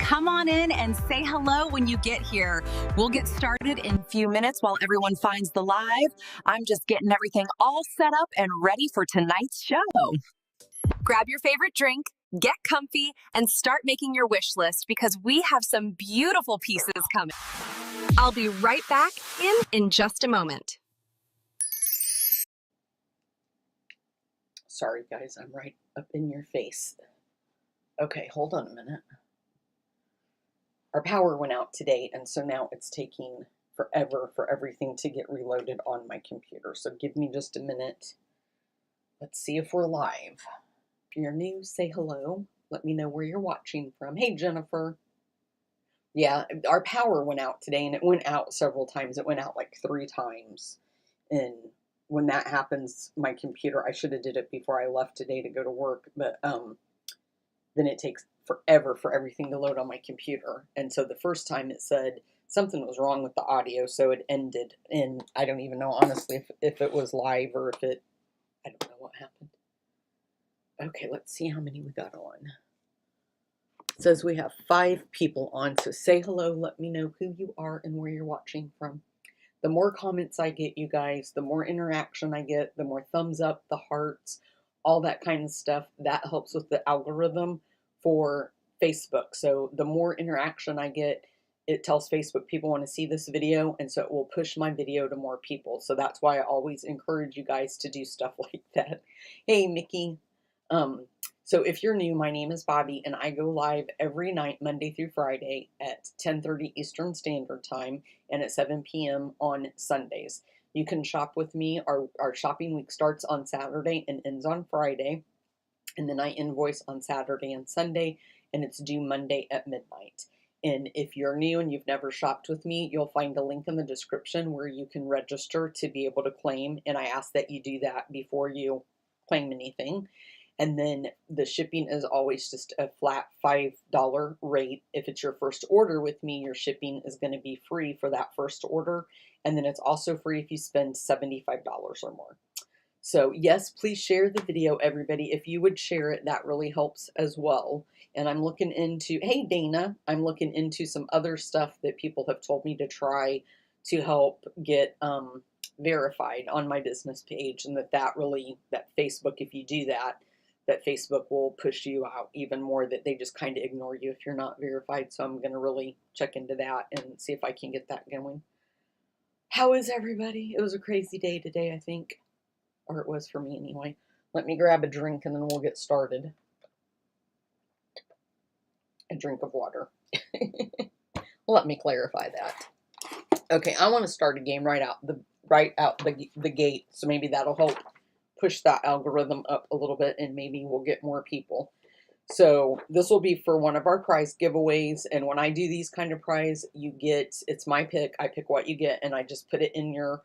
come on in and say hello when you get here. We'll get started in a few minutes while everyone finds the live. I'm just getting everything all set up and ready for tonight's show. Grab your favorite drink, get comfy, and start making your wish list because we have some beautiful pieces coming. I'll be right back in just a moment. Sorry, guys, I'm right up in your face. Okay, hold on a minute. Our power went out today, and so now it's taking forever for everything to get reloaded on my computer. So give me just a minute. Let's see if we're live. If you're new, say hello. Let me know where you're watching from. Hey, Jennifer. Yeah, our power went out today, and it went out several times. It went out like 3 times. And when that happens, my computer, I should have did it before I left today to go to work, but then it takes forever for everything to load on my computer. And so the first time it said something was wrong with the audio, so it ended. And I don't even know, honestly, if it was live or if it, I don't know what happened. Okay, let's see how many we got on. It says we have 5 people on, so say hello, let me know who you are and where you're watching from. The more comments I get, you guys, the more interaction I get, the more thumbs up, the hearts, all that kind of stuff, that helps with the algorithm for Facebook. So the more interaction I get, it tells Facebook people want to see this video, and so it will push my video to more people. So that's why I always encourage you guys to do stuff like that. Hey, Mickey. So if you're new, my name is Bobbie, and I go live every night, Monday through Friday at 10:30 Eastern Standard Time and at 7 p.m. on Sundays. You can shop with me. Our shopping week starts on Saturday and ends on Friday. And then I invoice on Saturday and Sunday, and it's due Monday at midnight. And if you're new and you've never shopped with me, you'll find a link in the description where you can register to be able to claim. And I ask that you do that before you claim anything. And then the shipping is always just a flat $5 rate. If it's your first order with me, your shipping is going to be free for that first order. And then it's also free if you spend $75 or more. So yes, please share the video, everybody. If you would share it, that really helps as well. And I'm looking into, hey Dana, I'm looking into some other stuff that people have told me to try to help get verified on my business page. And that Facebook, if you do that, that Facebook will push you out even more, that they just kind of ignore you if you're not verified. So I'm going to really check into that and see if I can get that going. How is everybody? It was a crazy day today, I think. Or it was for me anyway. Let me grab a drink and then we'll get started. A drink of water. Let me clarify that. Okay, I want to start a game right out the gate. So maybe that'll help push that algorithm up a little bit and maybe we'll get more people. So this will be for one of our prize giveaways. And when I do these kind of prize, it's my pick. I pick what you get and I just put it in your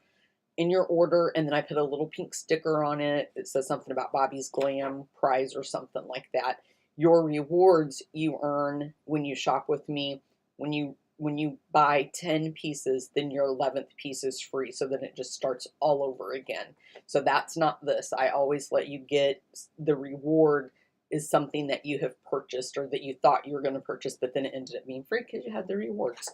order, and then I put a little pink sticker on it. It says something about Bobbie's Glam prize or something like that. Your rewards you earn when you shop with me. When you buy 10 pieces, then your 11th piece is free. So then it just starts all over again. So that's not this. I always let you get the reward is something that you have purchased or that you thought you were going to purchase, but then it ended up being free because you had the rewards.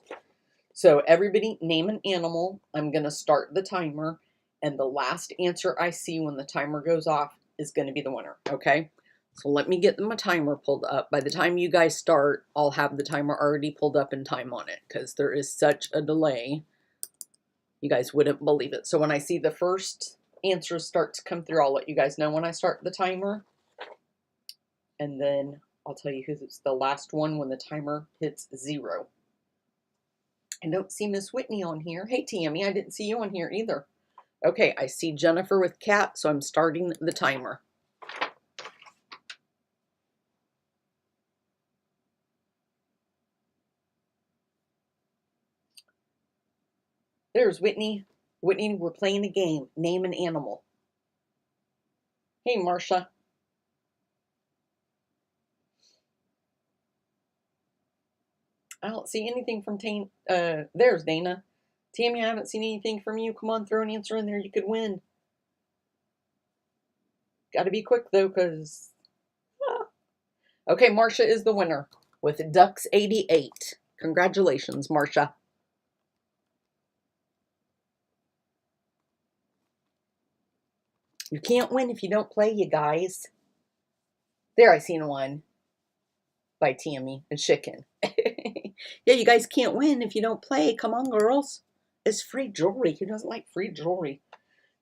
So everybody name an animal. I'm going to start the timer, and the last answer I see when the timer goes off is going to be the winner, okay? So let me get my timer pulled up. By the time you guys start, I'll have the timer already pulled up and time on it because there is such a delay. You guys wouldn't believe it. So when I see the first answers start to come through, I'll let you guys know when I start the timer. And then I'll tell you who's the last one when the timer hits 0. I don't see Miss Whitney on here. Hey, Tammy, I didn't see you on here either. Okay, I see Jennifer with cat, so I'm starting the timer. There's Whitney. Whitney, we're playing a game. Name an animal. Hey, Marcia. I don't see anything from there's Dana. Tammy, I haven't seen anything from you. Come on, throw an answer in there. You could win. Got to be quick, though, because... Okay, Marcia is the winner. with Ducks 88. Congratulations, Marsha. You can't win if you don't play, you guys. There, I seen one by Tammy and Chicken. Yeah, you guys can't win if you don't play. Come on, girls. It's free jewelry. Who doesn't like free jewelry?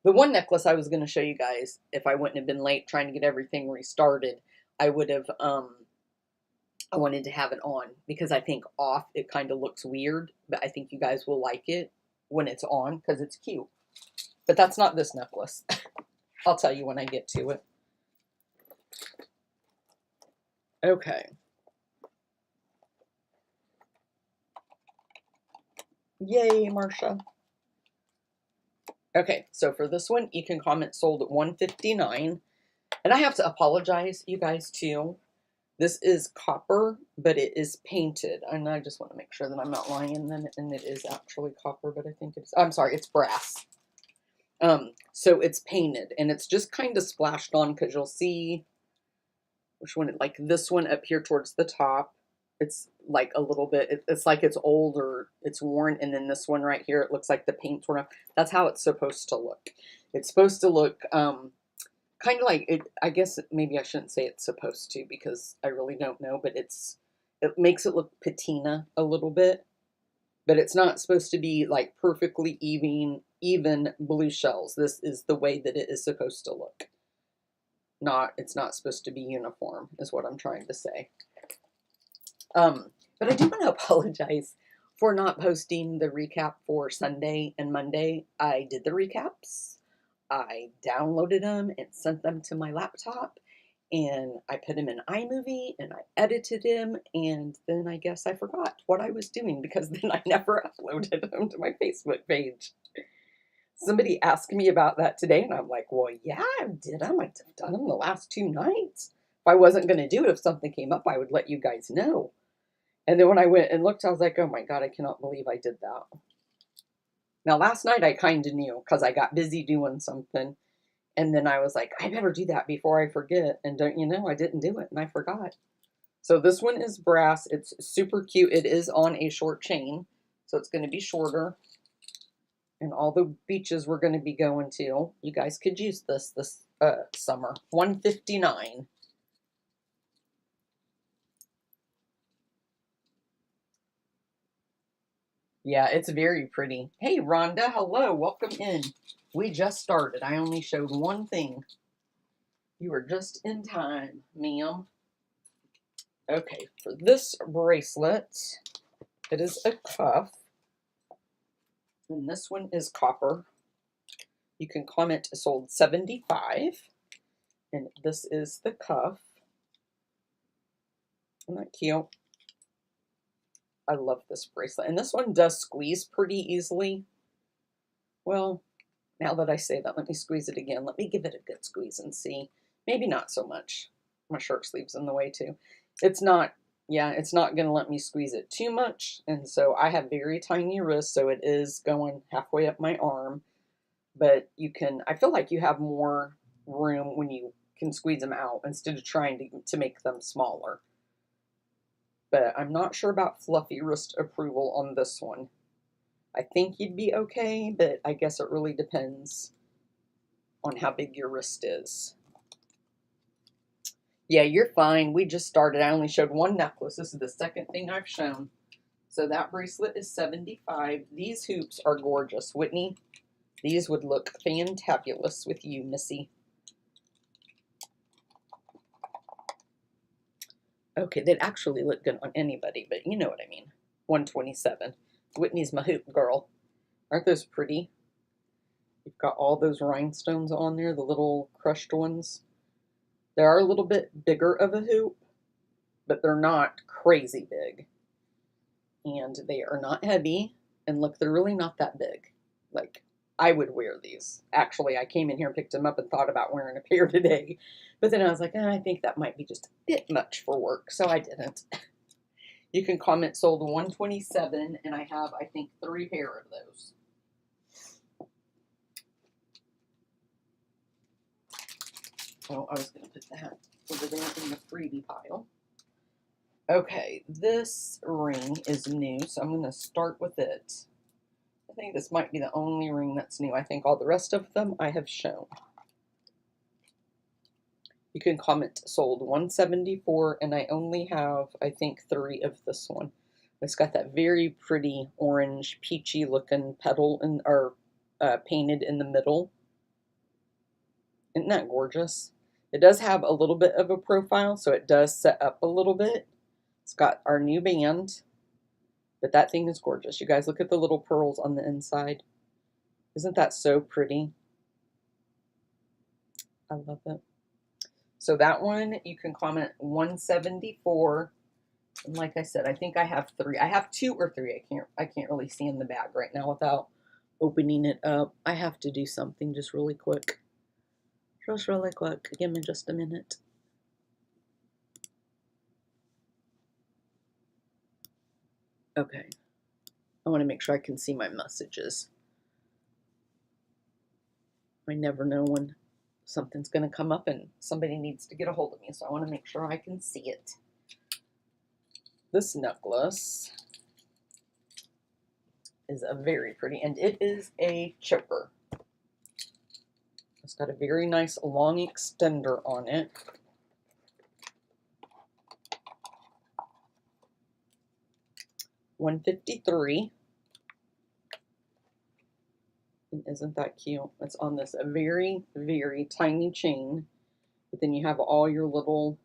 The one necklace I was going to show you guys, if I wouldn't have been late trying to get everything restarted, I would have, I wanted to have it on because I think off it kind of looks weird, but I think you guys will like it when it's on because it's cute. But that's not this necklace. I'll tell you when I get to it. Okay. Yay, Marsha. Okay, so for this one, you can comment sold at $159. And I have to apologize, you guys, too. This is copper, but it is painted. And I just want to make sure that I'm not lying, and it is actually copper, but I think it's, I'm sorry, it's brass. So it's painted, and it's just kind of splashed on because you'll see which one, like this one up here towards the top. It's like a little bit, it's like it's old or it's worn. And then this one right here, it looks like the paint's worn off. That's how it's supposed to look. It's supposed to look kind of like it. I guess maybe I shouldn't say it's supposed to because I really don't know, but it makes it look patina a little bit. But it's not supposed to be like perfectly even blue shells. This is the way that it is supposed to look. It's not supposed to be uniform, is what I'm trying to say. But I do want to apologize for not posting the recap for Sunday and Monday. I did the recaps. I downloaded them and sent them to my laptop. And I put them in iMovie and I edited them. And then I guess I forgot what I was doing because then I never uploaded them to my Facebook page. Somebody asked me about that today. And I'm like, well, yeah, I did them. I've done them the last 2 nights. If I wasn't going to do it, if something came up, I would let you guys know. And then when I went and looked, I was like, oh my God, I cannot believe I did that. Now, last night I kind of knew because I got busy doing something. And then I was like, I better do that before I forget. And don't you know, I didn't do it and I forgot. So this one is brass. It's super cute. It is on a short chain. So it's going to be shorter. And all the beaches we're going to be going to, you guys could use this summer. $159. Yeah, it's very pretty. Hey, Rhonda, hello, welcome in. We just started. I only showed one thing. You were just in time, ma'am. Okay, for this bracelet, it is a cuff. And this one is copper. You can comment sold $75. And this is the cuff. Isn't that cute? I love this bracelet. And this one does squeeze pretty easily. Well, now that I say that, let me squeeze it again. Let me give it a good squeeze and see. Maybe not so much. My shirt sleeve's in the way too. It's not going to let me squeeze it too much. And so I have very tiny wrists, so it is going halfway up my arm. But I feel like you have more room when you can squeeze them out instead of trying to make them smaller. But I'm not sure about fluffy wrist approval on this one. I think you'd be okay, but I guess it really depends on how big your wrist is. Yeah, you're fine. We just started. I only showed one necklace. This is the second thing I've shown. So that bracelet is $75. These hoops are gorgeous. Whitney, these would look fantabulous with you, Missy. Okay, they'd actually look good on anybody, but you know what I mean. $127. Whitney's my hoop girl. Aren't those pretty? You've got all those rhinestones on there, the little crushed ones. They are a little bit bigger of a hoop, but they're not crazy big. And they are not heavy. And look, they're really not that big. Like, I would wear these. Actually, I came in here and picked them up and thought about wearing a pair today. But then I was like, I think that might be just a bit much for work, so I didn't. You can comment sold $127, and I have, I think, 3 pair of those. Oh, I was going to put that over there in the freebie pile. Okay, this ring is new, so I'm going to start with it. I think this might be the only ring that's new. I think all the rest of them I have shown. You can comment sold 174, and I only have, I think, 3 of this one. It's got that very pretty orange, peachy looking petal painted in the middle. Isn't that gorgeous? It does have a little bit of a profile, so it does set up a little bit. It's got our new band, but that thing is gorgeous. You guys, look at the little pearls on the inside. Isn't that so pretty? I love it. So that one, you can comment 174. And like I said, I think I have 3. I have 2 or 3. I can't really see in the bag right now without opening it up. I have to do something just really quick. Just really quick. Give me just a minute. Okay. I want to make sure I can see my messages. I never know when something's going to come up and somebody needs to get a hold of me, so I want to make sure I can see it. This necklace is a very pretty, and it is a choker. It's got a very nice long extender on it. $153. And isn't that cute? It's on this very, very tiny chain, but then you have all your little,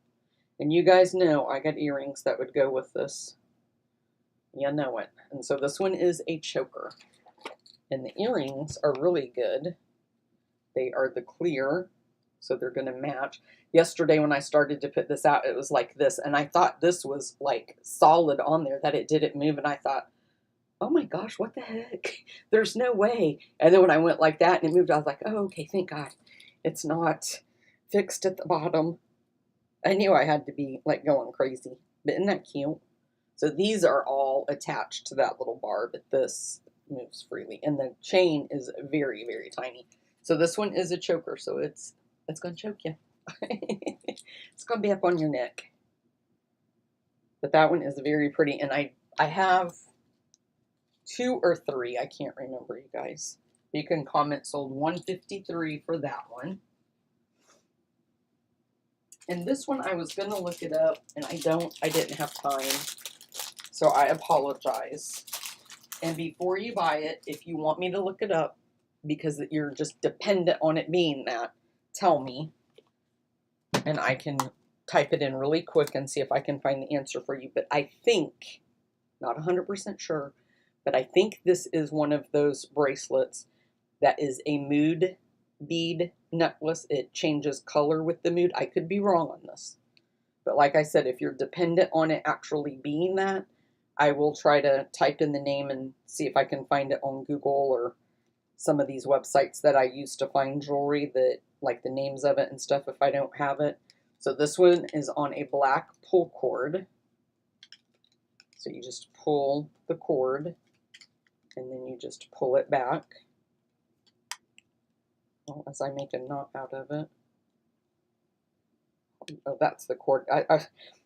and you guys know I got earrings that would go with this. You know it. And so this one is a choker. And the earrings are really good. They are the clear, so they're going to match. Yesterday when I started to put this out, it was like this, and I thought this was like solid on there, that it didn't move, and I thought, oh my gosh, what the heck? There's no way. And then when I went like that and it moved, I was like, oh, okay, thank God. It's not fixed at the bottom. I knew I had to be like going crazy, but isn't that cute? So these are all attached to that little bar, but this moves freely. And the chain is very, very tiny. So this one is a choker, so it's going to choke you. It's going to be up on your neck. But that one is very pretty. And I have 2 or 3. I can't remember, you guys. You can comment sold 153 for that one. And this one, I was going to look it up, and I didn't have time. So I apologize. And before you buy it, if you want me to look it up, because you're just dependent on it being that, tell me. And I can type it in really quick and see if I can find the answer for you. But I think, not 100% sure, but I think this is one of those bracelets that is a mood bead necklace. It changes color with the mood. I could be wrong on this. But like I said, if you're dependent on it actually being that, I will try to type in the name and see if I can find it on Google or some of these websites that I use to find jewelry, that like the names of it and stuff if I don't have it. So this one is on a black pull cord. So you just pull the cord and then you just pull it back. Well, as I make a knot out of it. Oh, that's the cord.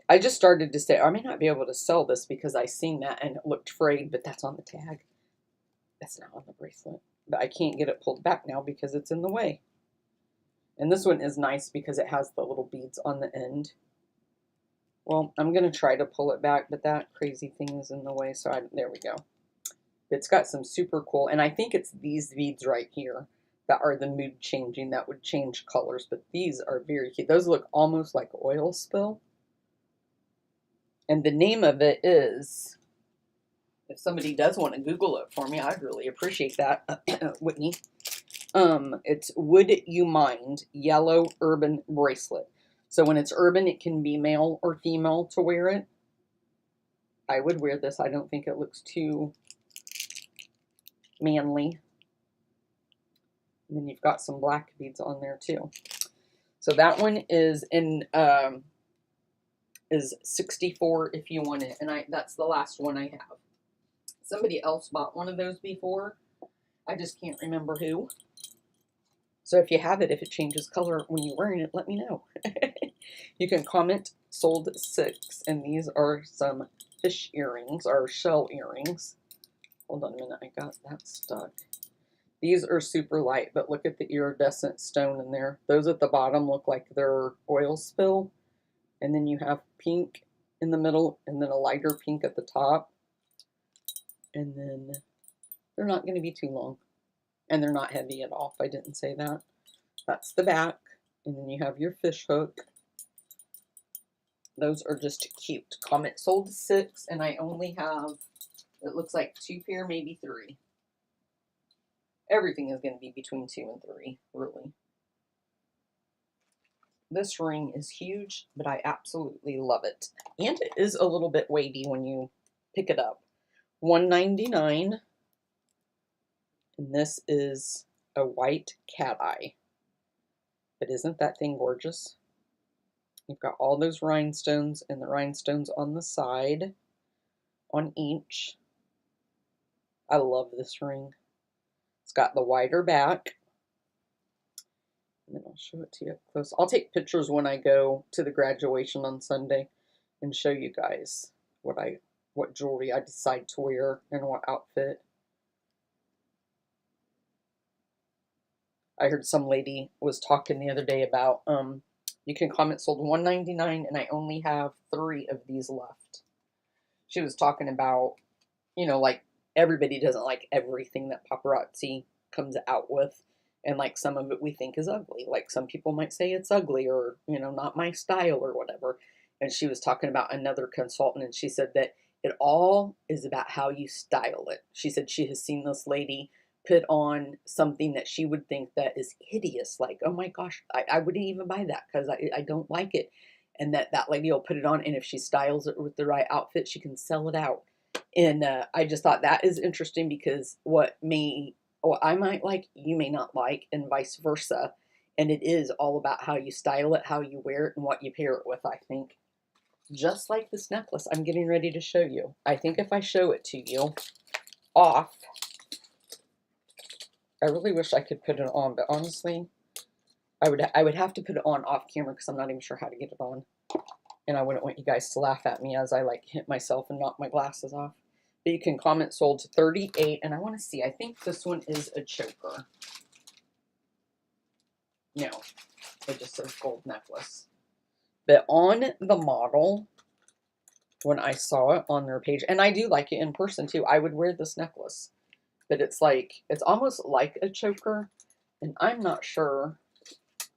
I just started to say, I may not be able to sell this because I seen that and it looked frayed, but that's on the tag. That's not on the bracelet. But I can't get it pulled back now because it's in the way. And this one is nice because it has the little beads on the end. Well, I'm going to try to pull it back, but that crazy thing is in the way. So there we go. It's got some super cool, and I think it's these beads right here that are the mood changing, that would change colors. But these are very cute. Those look almost like oil spill. And the name of it is, if somebody does want to Google it for me, I'd really appreciate that, Whitney. It's Would You Mind Yellow Urban Bracelet. So when it's urban, it can be male or female to wear it. I would wear this. I don't think it looks too manly. And then you've got some black beads on there too. So that one is in is 64 if you want it, and that's the last one I have. Somebody else bought one of those before. I just can't remember who. So if you have it, if it changes color when you're wearing it, let me know. You can comment sold 6, and these are some fish earrings or shell earrings. Hold on a minute, I got that stuck. These are super light, but look at the iridescent stone in there. Those at the bottom look like they're oil spill, and then you have pink in the middle, and then a lighter pink at the top, and then they're not going to be too long, and they're not heavy at all, if I didn't say that. That's the back, and then you have your fish hook. Those are just cute. Comment sold 6, and I only have, it looks like 2 pair, maybe 3. Everything is going to be between 2 and 3, really. This ring is huge, but I absolutely love it. And it is a little bit weighty when you pick it up. $1.99. And this is a white cat eye. But isn't that thing gorgeous? You've got all those rhinestones, and the rhinestones on the side, on each. I love this ring. It's got the wider back. And then I'll show it to you up close. I'll take pictures when I go to the graduation on Sunday and show you guys what jewelry I decide to wear and what outfit. I heard some lady was talking the other day about you can comment sold $1.99, and I only have 3 of these left. She was talking about, you know, like everybody doesn't like everything that Paparazzi comes out with, and like some of it we think is ugly. Like some people might say it's ugly, or, you know, not my style or whatever. And she was talking about another consultant, and she said that it all is about how you style it. She said she has seen this lady put on something that she would think that is hideous, like, oh my gosh, I wouldn't even buy that because I don't like it. And that lady will put it on, and if she styles it with the right outfit, she can sell it out. And I just thought that is interesting, because what I might like, you may not like, and vice versa. And it is all about how you style it, how you wear it, and what you pair it with, I think. Just like this necklace I'm getting ready to show you. I think if I show it to you off, I really wish I could put it on, but honestly, I would have to put it on off camera, because I'm not even sure how to get it on. And I wouldn't want you guys to laugh at me as I like hit myself and knock my glasses off. But you can comment sold to 38, and I want to see, I think this one is a choker. No, it just says gold necklace. But on the model, when I saw it on their page, and I do like it in person too, I would wear this necklace. But it's like, it's almost like a choker, and I'm not sure.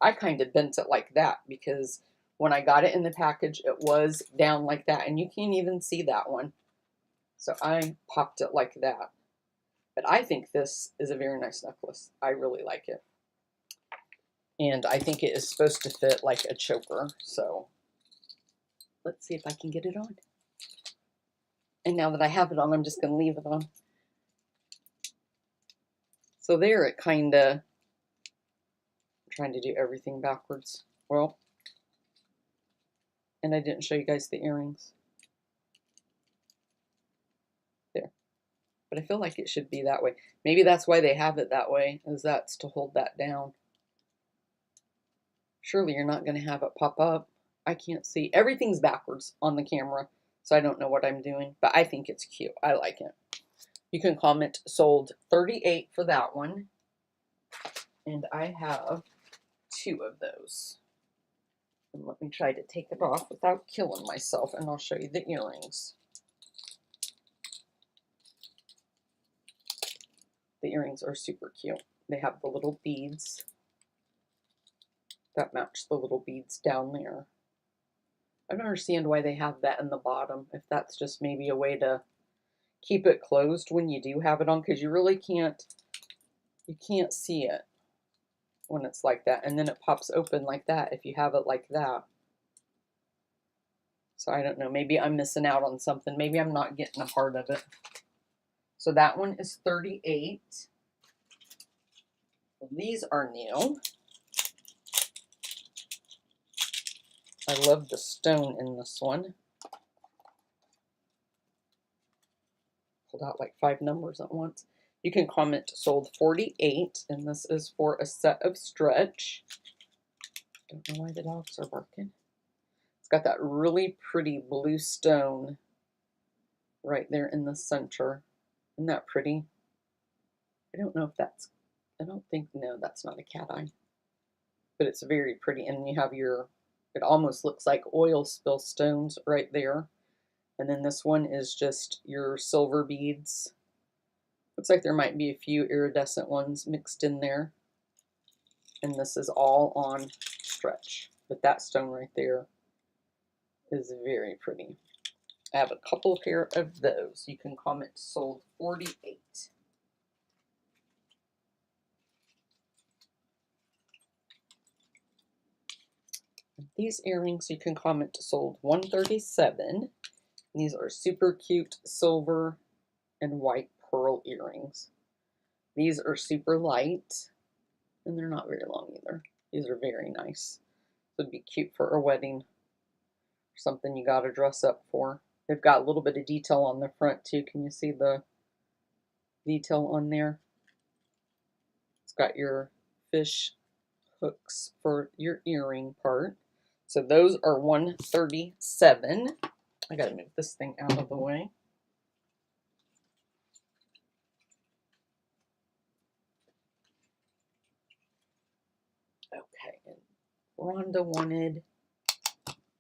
I kind of bent it like that, because when I got it in the package, it was down like that, and you can't even see that one. So I popped it like that. But I think this is a very nice necklace. I really like it. And I think it is supposed to fit like a choker. So let's see if I can get it on. And now that I have it on, I'm just going to leave it on. So there it kind of, I'm trying to do everything backwards. Well, and I didn't show you guys the earrings. There. But I feel like it should be that way. Maybe that's why they have it that way, is that's to hold that down. Surely you're not going to have it pop up. I can't see. Everything's backwards on the camera, so I don't know what I'm doing. But I think it's cute. I like it. You can comment sold 38 for that one. And I have 2 of those. And let me try to take it off without killing myself, and I'll show you the earrings. The earrings are super cute. They have the little beads that match the little beads down there. I don't understand why they have that in the bottom, if that's just maybe a way to keep it closed when you do have it on, because you really can't see it when it's like that, and then it pops open like that if you have it like that. So I don't know, maybe I'm missing out on something. Maybe I'm not getting a part of it. So that one is 38. These are new. I love the stone in this one. Pulled out like 5 numbers at once. You can comment sold 48, and this is for a set of stretch. Don't know why the dogs are barking. It's got that really pretty blue stone right there in the center. Isn't that pretty? I don't know if that's, I don't think, no, that's not a cat eye. But it's very pretty. And you have your, it almost looks like oil spill stones right there. And then this one is just your silver beads. Looks like there might be a few iridescent ones mixed in there. And this is all on stretch. But that stone right there is very pretty. I have a couple pair of those. You can comment sold 48. These earrings you can comment sold 137. These are super cute silver and white pearl earrings. These are super light and they're not very long either. These are very nice. Would be cute for a wedding or something you got to dress up for. They've got a little bit of detail on the front too. Can you see the detail on there? It's got your fish hooks for your earring part. So those are 137. I gotta move this thing out of the way. Okay, and Rhonda wanted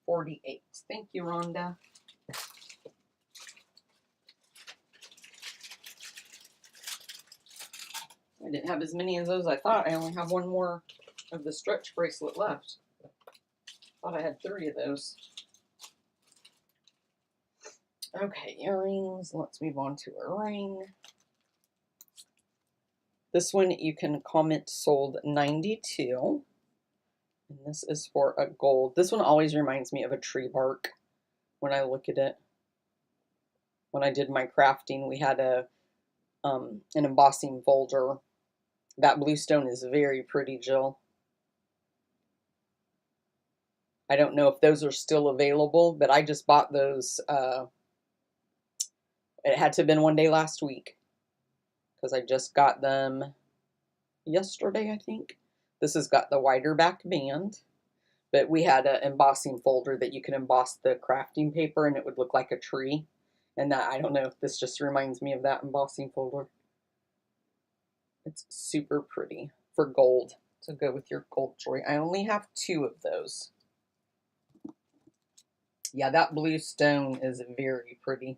48. Thank you, Rhonda. I didn't have as many as those I thought. I only have one more of the stretch bracelet left. Thought I had 3 of those. Okay, earrings. Let's move on to a ring. This one you can comment sold 92. And this is for a gold. This one always reminds me of a tree bark when I look at it. When I did my crafting, we had a an embossing folder. That blue stone is very pretty, Jill. I don't know if those are still available, but I just bought those. It had to have been one day last week because I just got them yesterday, I think. This has got the wider back band, but we had an embossing folder that you can emboss the crafting paper and it would look like a tree. And that, I don't know if this just reminds me of that embossing folder. It's super pretty for gold to go with your gold jewelry. I only have 2 of those. Yeah, that blue stone is very pretty.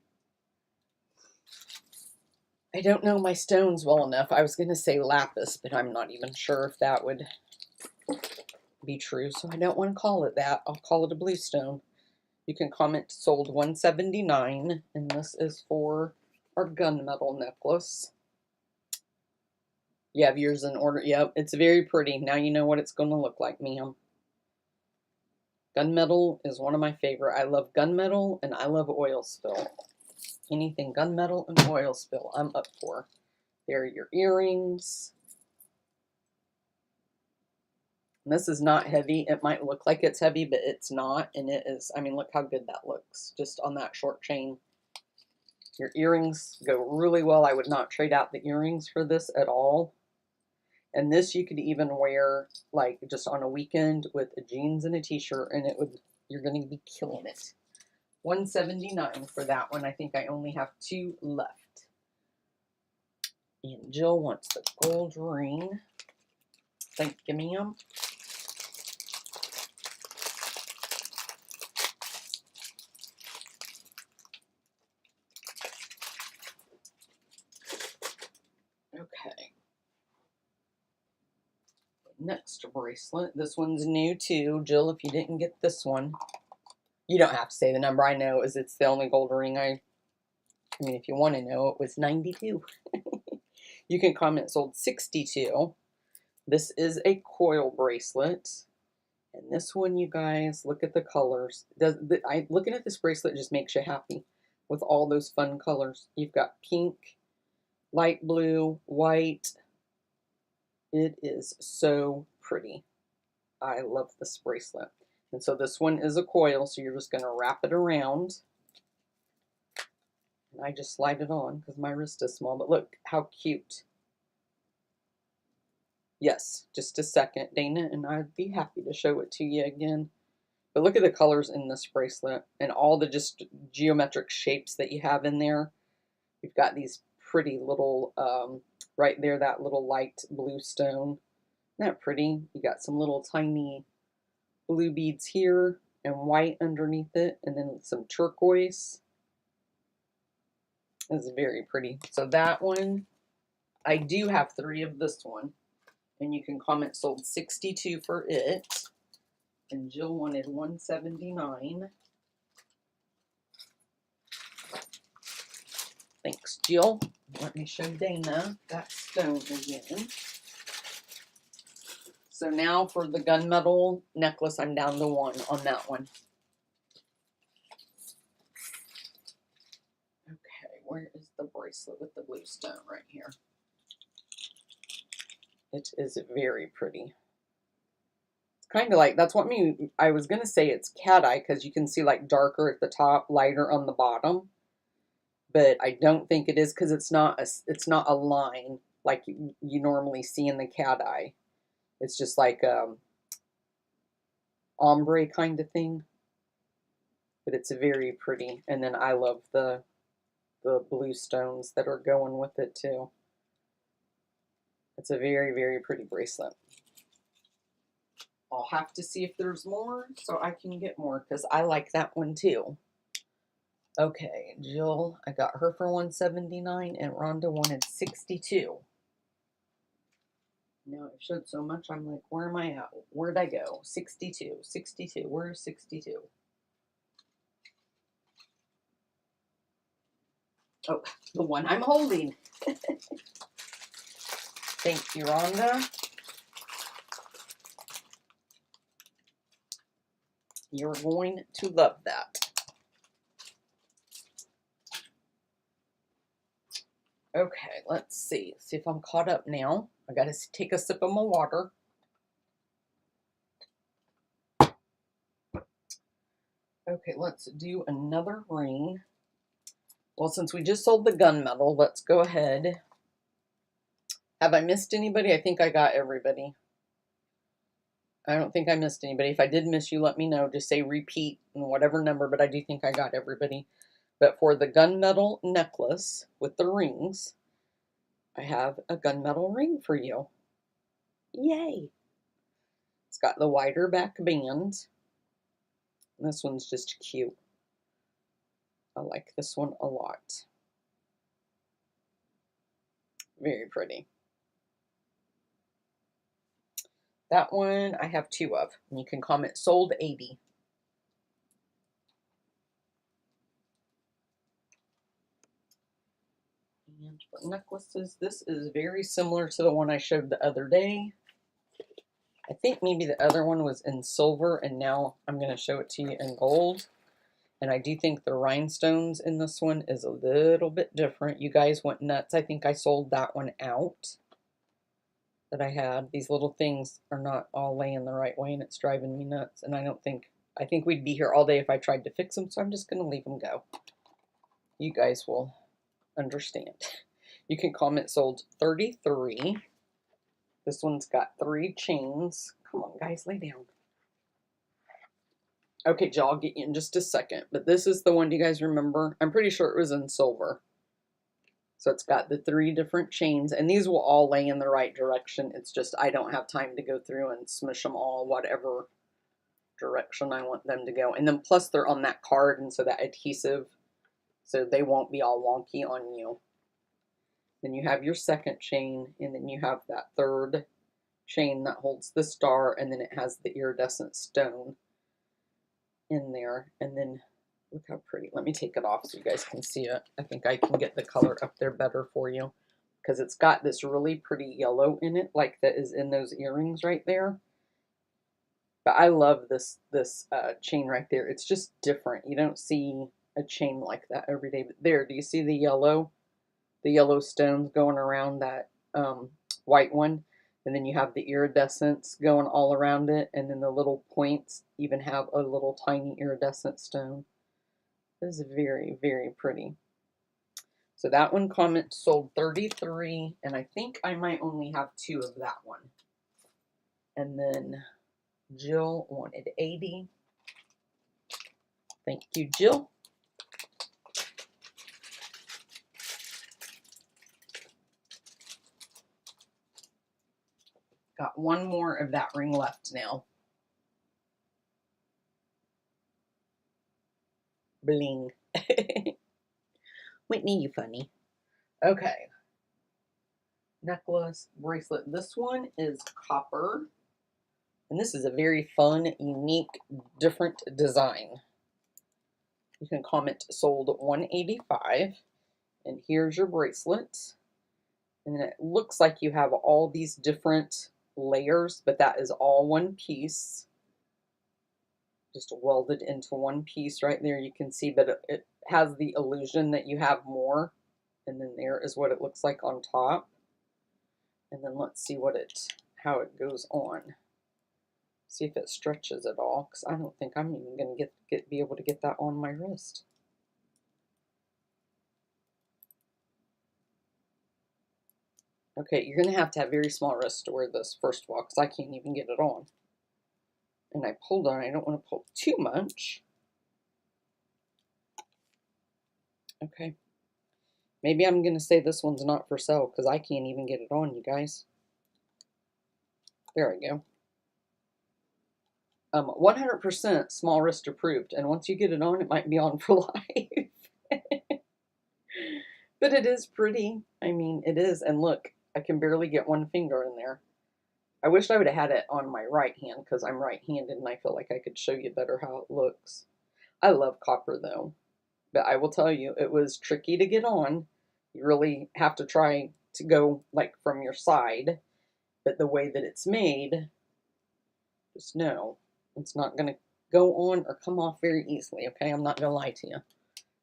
I don't know my stones well enough. I was going to say lapis, but I'm not even sure if that would be true. So I don't want to call it that. I'll call it a blue stone. You can comment sold 179, and this is for our gunmetal necklace. You have yours in order. Yep, it's very pretty. Now you know what it's going to look like, ma'am. Gunmetal is one of my favorite. I love gunmetal and I love oil spill. Anything gunmetal and oil spill, I'm up for. There are your earrings. And this is not heavy. It might look like it's heavy, but it's not. And it is, I mean, look how good that looks just on that short chain. Your earrings go really well. I would not trade out the earrings for this at all. And this you could even wear like just on a weekend with jeans and a t-shirt, and it would, you're going to be killing it. 179 for that one. I think I only have 2 left. And Jill wants the gold ring. Thank you, ma'am. Okay. Next bracelet. This one's new too. Jill, if you didn't get this one, you don't have to say the number. I know it's the only gold ring I mean, if you want to know, it was 92. You can comment sold 62. This is a coil bracelet. And this one, you guys, look at the colors. Looking at this bracelet just makes you happy with all those fun colors. You've got pink, light blue, white. It is so pretty. I love this bracelet. And so this one is a coil, so you're just going to wrap it around. And I just slide it on because my wrist is small. But look how cute. Yes, just a second, Dana, and I'd be happy to show it to you again. But look at the colors in this bracelet and all the just geometric shapes that you have in there. You've got these pretty little, right there, that little light blue stone. Isn't that pretty? You got some little tiny blue beads here and white underneath it, and then some turquoise. It's very pretty. So that one, I do have 3 of this one, and you can comment sold $62 for it. And Jill wanted $179. Thanks, Jill. Let me show Dana that stone again. So now for the gunmetal necklace, I'm down to 1 on that one. Okay, where is the bracelet with the blue stone? Right here. It is very pretty. It's kind of like, that's what I was going to say it's cat eye, because you can see like darker at the top, lighter on the bottom. But I don't think it is, because it's not a line like you normally see in the cat eye. It's just like ombre kind of thing. But it's very pretty. And then I love the blue stones that are going with it too. It's a very, very pretty bracelet. I'll have to see if there's more so I can get more, because I like that one too. Okay, Jill, I got her for $179 and Rhonda wanted $62. Now I've showed so much, I'm like, where am I at? Where'd I go? 62, 62, where's 62? Oh, the one I'm holding. Thank you, Rhonda. You're going to love that. Okay, let's see. See if I'm caught up now. I got to take a sip of my water. Okay, let's do another ring. Well, since we just sold the gunmetal, let's go ahead. Have I missed anybody? I think I got everybody. I don't think I missed anybody. If I did miss you, let me know. Just say repeat and whatever number, but I do think I got everybody. But for the gunmetal necklace with the rings, I have a gunmetal ring for you. Yay! It's got the wider back band. This one's just cute. I like this one a lot. Very pretty. That one I have 2 of. And you can comment sold 80. And for necklaces, this is very similar to the one I showed the other day. I think maybe the other one was in silver, and now I'm going to show it to you in gold. And I do think the rhinestones in this one is a little bit different. You guys went nuts. I think I sold that one out that I had. These little things are not all laying the right way, and it's driving me nuts. And I think we'd be here all day if I tried to fix them, so I'm just going to leave them go. You guys will understand. You can comment sold 33. This one's got 3 chains. Come on, guys, lay down. Okay, Jill, I'll get you in just a second. But this is the one, do you guys remember? I'm pretty sure it was in silver. So it's got the 3 different chains. And these will all lay in the right direction. It's just I don't have time to go through and smush them all whatever direction I want them to go. And then plus they're on that card, and so that adhesive, so they won't be all wonky on you. Then you have your second chain, and then you have that 3rd chain that holds the star, and then it has the iridescent stone in there. And then look how pretty. Let me take it off so you guys can see it. I think I can get the color up there better for you, because it's got this really pretty yellow in it, like that is in those earrings right there. But I love this chain right there. It's just different. You don't see a chain like that every day. But there, do you see the yellow? The yellow stones going around that white one, and then you have the iridescence going all around it, and then the little points even have a little tiny iridescent stone. This is very, very pretty. So that one comment sold 33, and I think I might only have 2 of that one. And then Jill wanted 80. Thank you, Jill. Got one more of that ring left now. Bling. Whitney, you funny. Okay. Necklace, bracelet. This one is copper. And this is a very fun, unique, different design. You can comment sold $185. And here's your bracelet. And it looks like you have all these different layers, but that is all one piece. Just welded into one piece right there. You can see that it has the illusion that you have more. And then there is what it looks like on top. And then let's see how it goes on. See if it stretches at all, because I don't think I'm even going to be able to get that on my wrist. Okay, you're going to have very small wrists to wear this, first of all, because I can't even get it on. And I pulled on it. I don't want to pull too much. Okay. Maybe I'm going to say this one's not for sale, because I can't even get it on, you guys. There we go. 100% small wrist approved, and once you get it on, it might be on for life. But it is pretty. I mean, it is, and look, I can barely get one finger in there. I wish I would have had it on my right hand, because I'm right-handed, and I feel like I could show you better how it looks. I love copper, though, but I will tell you, it was tricky to get on. You really have to try to go, like, from your side, but the way that it's made, just know, it's not going to go on or come off very easily, okay? I'm not going to lie to you.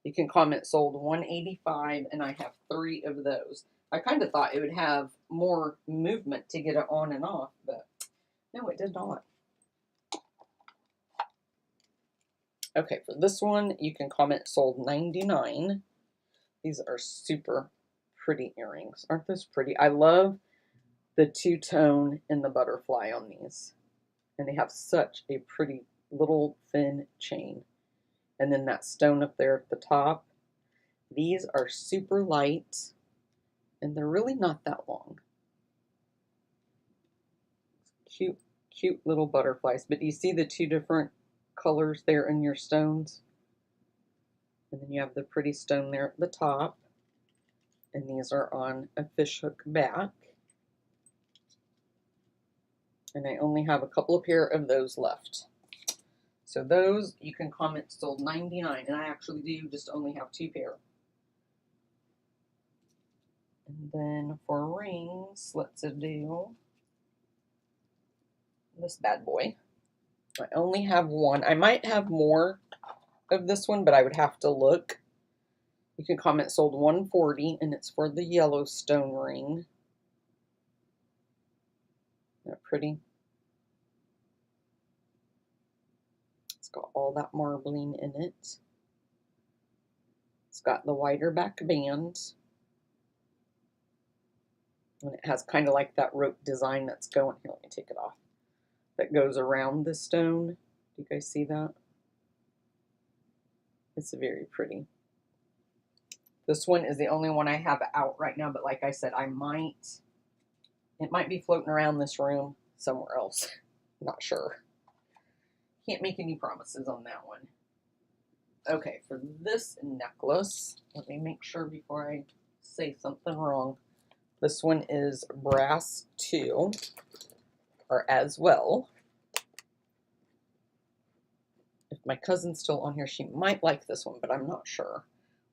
You can comment sold $185, and I have 3 of those. I kind of thought it would have more movement to get it on and off, but no, it did not. Okay, for this one, you can comment sold $99. These are super pretty earrings. Aren't those pretty? I love the two-tone and the butterfly on these. And they have such a pretty little thin chain. And then that stone up there at the top. These are super light. And they're really not that long. Cute, cute little butterflies. But do you see the 2 different colors there in your stones? And then you have the pretty stone there at the top. And these are on a fishhook back. And I only have a couple of pair of those left. So those, you can comment sold $99. And I actually do just only have 2 pair. And then for rings, let's do this bad boy. I only have 1. I might have more of this one, but I would have to look. You can comment sold $140, and it's for the Yellowstone ring. Isn't that pretty? It's got all that marbling in it. It's got the wider back band. And it has kind of like that rope design that's going here. Let me take it off. That goes around the stone. Do you guys see that? It's very pretty. This one is the only one I have out right now, but like I said, it might be floating around this room somewhere else. Not sure. Can't make any promises on that one. Okay, for this necklace, let me make sure before I say something wrong. This one is brass 2, or as well. If my cousin's still on here, she might like this one, but I'm not sure.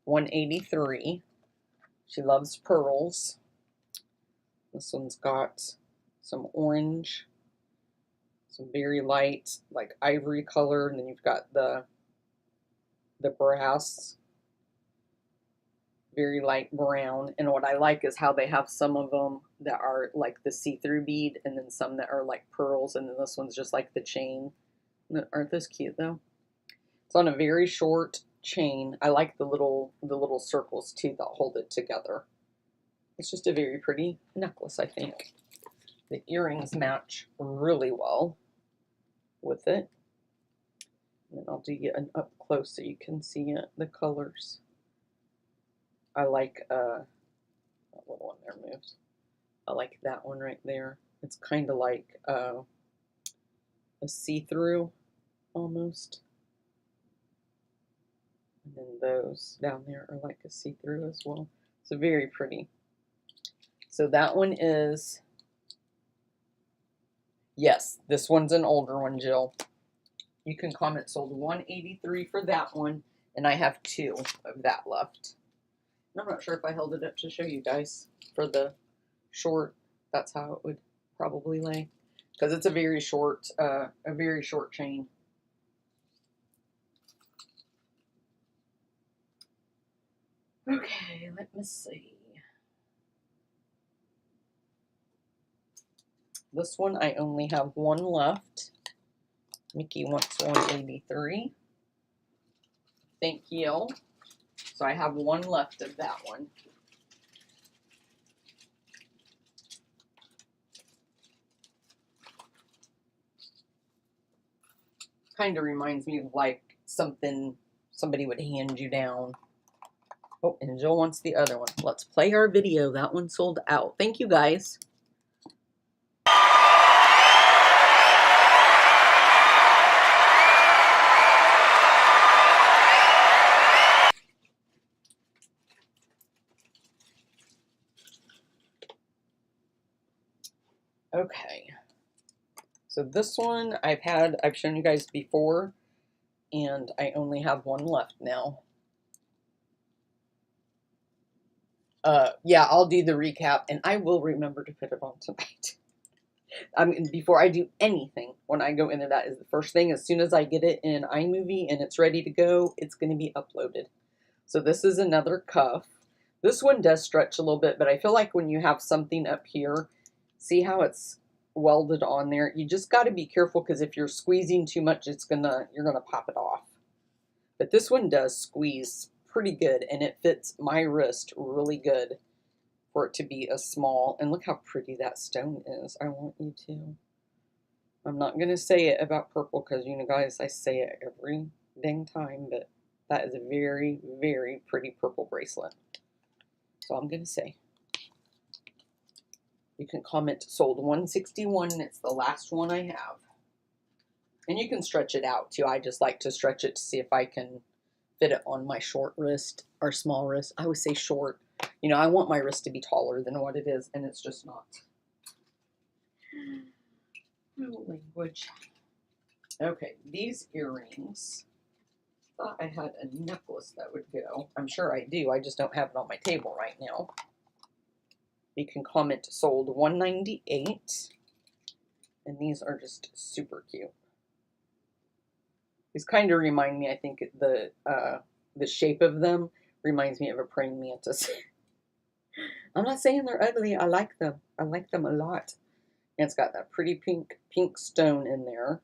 $183. She loves pearls. This one's got some orange, some very light, like ivory color, and then you've got the brass, very light brown. And what I like is how they have some of them that are like the see-through bead, and then some that are like pearls, and then this one's just like the chain. Aren't those cute though? It's on a very short chain. I like the little circles too that hold it together. It's just a very pretty necklace, I think. The earrings match really well with it. And I'll do you an up close so you can see it, the colors. I like that little one there moves. I like that one right there. It's kind of like a see-through almost. And then those down there are like a see-through as well. So very pretty. So that one is, yes, this one's an older one, Jill. You can comment sold $183 for that one, and I have 2 of that left. And I'm not sure if I held it up to show you guys for the short. That's how it would probably lay, because it's a very short chain. Okay, let me see. This one I only have 1 left. Mickey wants 183. Thank you. So I have 1 left of that one. Kind of reminds me of like something somebody would hand you down. Oh, and Jill wants the other one. Let's play our video. That one sold out. Thank you, guys. Okay. So this one I've shown you guys before, and I only have 1 left now. Yeah, I'll do the recap, and I will remember to put it on tonight. I mean, before I do anything, when I go into that is the first thing. As soon as I get it in iMovie and it's ready to go, it's going to be uploaded. So this is another cuff. This one does stretch a little bit, but I feel like when you have something up here, see how it's welded on there? You just got to be careful, because if you're squeezing too much, you're gonna pop it off. But this one does squeeze pretty good, and it fits my wrist really good for it to be a small. And look how pretty that stone is. I want you to. I'm not gonna say it about purple, because you know, guys, I say it every dang time, but that is a very, very pretty purple bracelet. So I'm gonna say. You can comment sold 161, and it's the last one I have. And you can stretch it out too. I just like to stretch it to see if I can fit it on my short wrist or small wrist. I always say short. You know, I want my wrist to be taller than what it is, and it's just not. No language. Okay, these earrings. Thought I had a necklace that would go. I'm sure I do. I just don't have it on my table right now. You can comment sold 198, and these are just super cute. These kind of remind me, I think the shape of them reminds me of a praying mantis. I'm not saying they're ugly. I like them. I like them a lot. And it's got that pretty pink stone in there,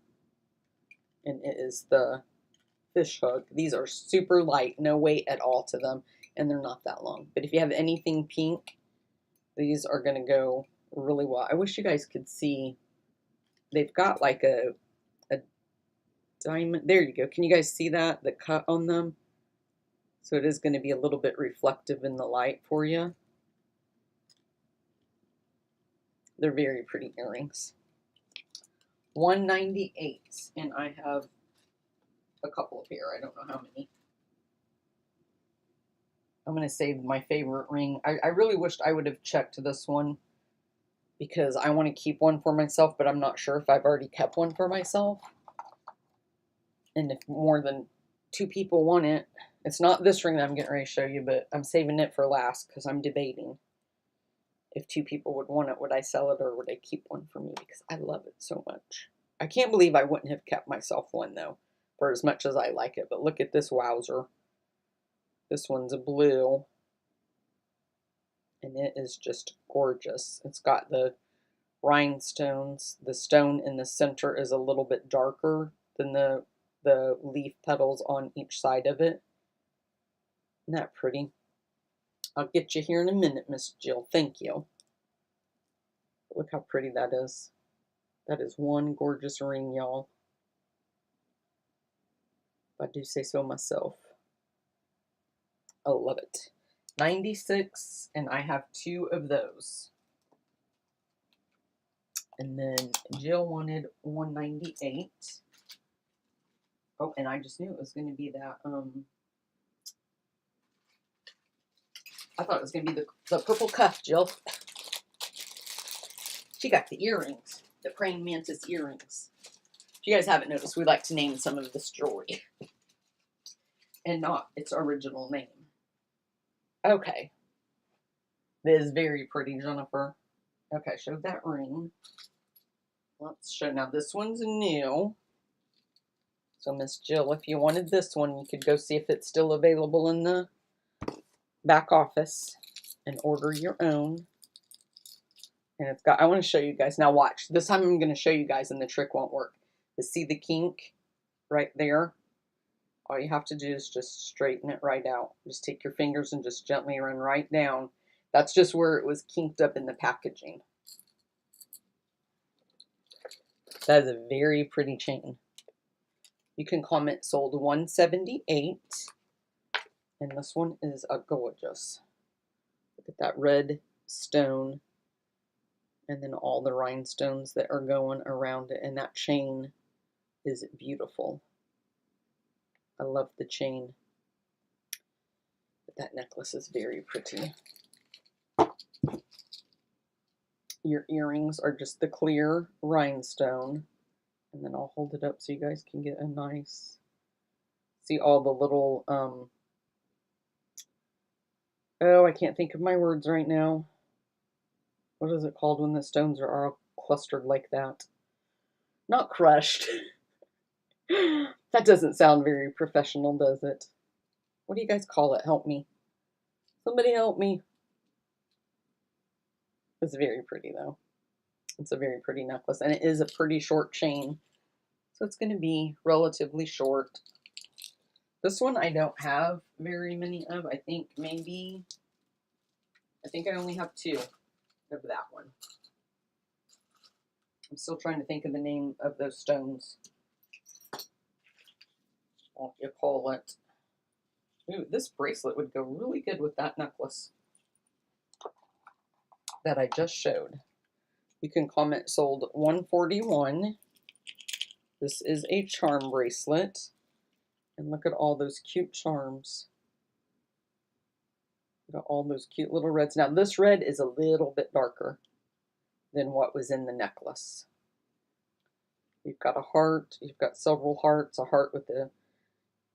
and it is the fish hook. These are super light, no weight at all to them, and they're not that long. But if you have anything pink, these are going to go really well. I wish you guys could see. They've got like a diamond. There you go. Can you guys see that? The cut on them? So it is going to be a little bit reflective in the light for you. They're very pretty earrings. 198, and I have a couple of here. I don't know how many. I'm going to save my favorite ring. I really wished I would have checked this one, because I want to keep one for myself, but I'm not sure if I've already kept one for myself. And if more than 2 people want it, it's not this ring that I'm getting ready to show you, but I'm saving it for last, because I'm debating if 2 people would want it. Would I sell it, or would I keep one for me? Because I love it so much. I can't believe I wouldn't have kept myself one, though, for as much as I like it. But look at this wowzer. This one's a blue, and it is just gorgeous. It's got the rhinestones. The stone in the center is a little bit darker than the leaf petals on each side of it. Isn't that pretty? I'll get you here in a minute, Miss Jill. Thank you. Look how pretty that is. That is one gorgeous ring, y'all. if I do say so myself. I love it. 96, and I have 2 of those. And then Jill wanted 198. Oh, and I just knew it was going to be that, I thought it was going to be the purple cuff, Jill. She got the earrings, the praying mantis earrings. If you guys haven't noticed, we like to name some of this jewelry. And not its original name. Okay. This is very pretty, Jennifer. Okay, show that ring. Let's show, now this one's new. So Miss Jill, if you wanted this one, you could go see if it's still available in the back office and order your own. And it's got, I want to show you guys. Now watch. This time I'm going to show you guys and the trick won't work. You see the kink right there? All you have to do is just straighten it right out. Just take your fingers and just gently run right down. That's just where it was kinked up in the packaging. That is a very pretty chain. You can comment sold 178. And this one is a gorgeous. Look at that red stone. And then all the rhinestones that are going around it. And that chain is beautiful. I love the chain. But that necklace is very pretty. Your earrings are just the clear rhinestone. And then I'll hold it up so you guys can get a nice, see all the little, oh, I can't think of my words right now. What is it called when the stones are all clustered like that? Not crushed. That doesn't sound very professional, does it? What do you guys call it? Help me. Somebody help me. It's very pretty, though. It's a very pretty necklace, and it is a pretty short chain. So it's going to be relatively short. This one I don't have very many of. I think maybe, I think I only have 2 of that one. I'm still trying to think of the name of those stones. What you call it. Ooh, this bracelet would go really good with that necklace that I just showed. You can comment sold 141. This is a charm bracelet. And look at all those cute charms. Look at all those cute little reds. Now this red is a little bit darker than what was in the necklace. You've got a heart. You've got several hearts. A heart with a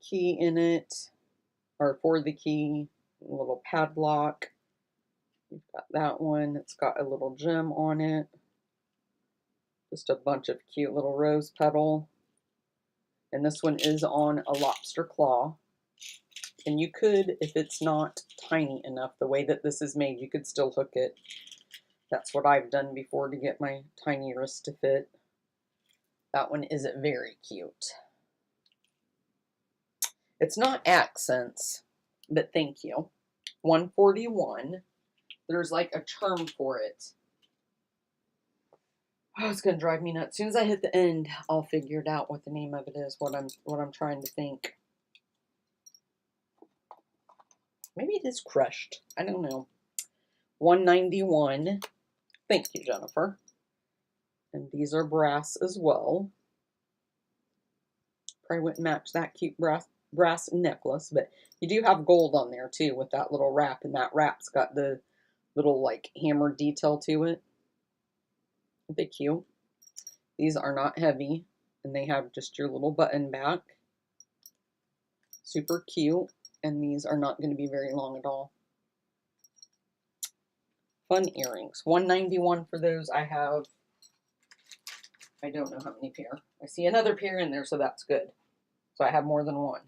key in it. Or for the key. A little padlock. You've got that one. It's got a little gem on it. Just a bunch of cute little rose petal. And this one is on a lobster claw. And you could, if it's not tiny enough, the way that this is made, you could still hook it. That's what I've done before to get my tiny wrist to fit. That one is very cute. It's not accents, but thank you. 141. There's like a term for it. Oh, it's gonna drive me nuts. As soon as I hit the end, I'll figure it out what the name of it is, what I'm trying to think. Maybe it is crushed. I don't know. 191. Thank you, Jennifer. And these are brass as well. Probably wouldn't match that cute brass necklace, but you do have gold on there too with that little wrap, and that wrap's got the little like hammer detail to it. Aren't they cute? These are not heavy, and they have just your little button back. Super cute, and these are not going to be very long at all. Fun earrings. 191 for those. I don't know how many pair. I see another pair in there, so that's good. So I have more than one.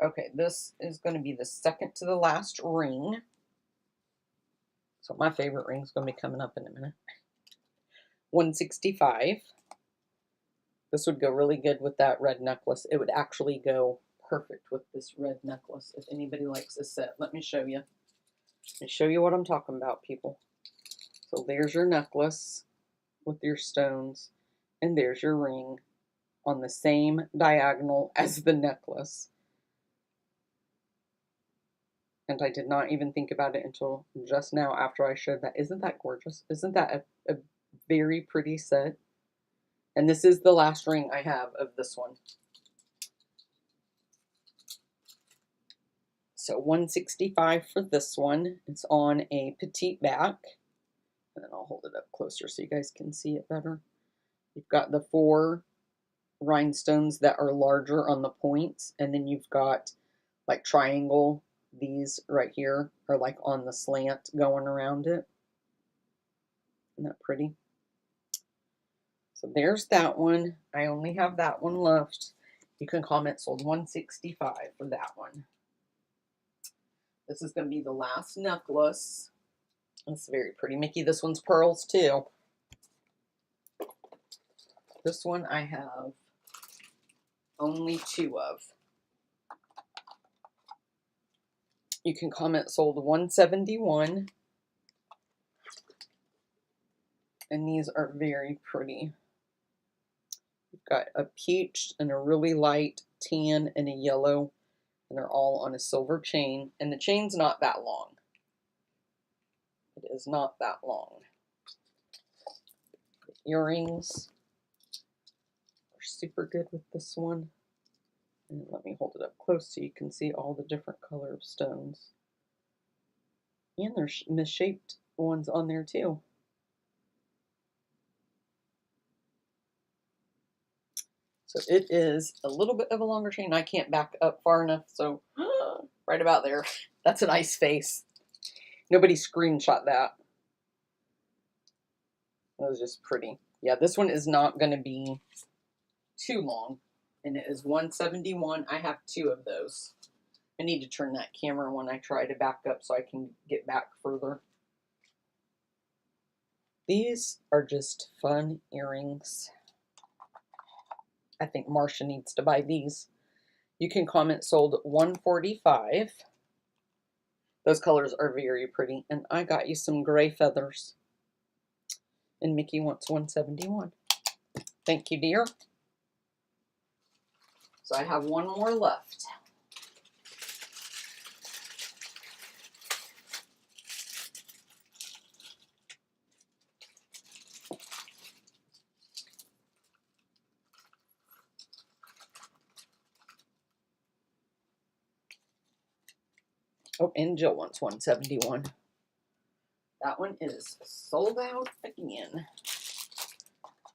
Okay, this is going to be the second to the last ring. So my favorite ring is going to be coming up in a minute. 165. This would go really good with that red necklace. It would actually go perfect with this red necklace. If anybody likes this set, let me show you. Let me show you what I'm talking about, people. So there's your necklace with your stones, and there's your ring. on the same diagonal as the necklace. And I did not even think about it until just now after I showed that. Isn't that gorgeous? Isn't that a very pretty set? And this is the last ring I have of this one. So $165 for this one. It's on a petite back. And then I'll hold it up closer so you guys can see it better. You've got the 4 rhinestones that are larger on the points, and then you've got like triangle. These right here are like on the slant going around it. Isn't that pretty? So there's that one. I only have that one left. You can comment sold $165 for that one. This is going to be the last necklace. It's very pretty. Mickey, this one's pearls too. This one I have only 2 of. You can comment sold $171. And these are very pretty. You've got a peach and a really light tan and a yellow. And they're all on a silver chain. And the chain's not that long. It is not that long. The earrings are super good with this one. And let me hold it up close so you can see all the different color of stones. And there's misshaped ones on there too. So it is a little bit of a longer chain. I can't back up far enough, so right about there. That's a nice face. Nobody screenshot that. That was just pretty. Yeah, this one is not going to be too long, and it is $171. I have 2 of those. I need to turn that camera when I try to back up so I can get back further. These are just fun earrings. I think Marcia needs to buy these. You can comment sold $145. Those colors are very pretty. And I got you some gray feathers. And Mickey wants $171. Thank you, dear. So I have 1 more left. Oh, and Jill wants $171. That one is sold out again.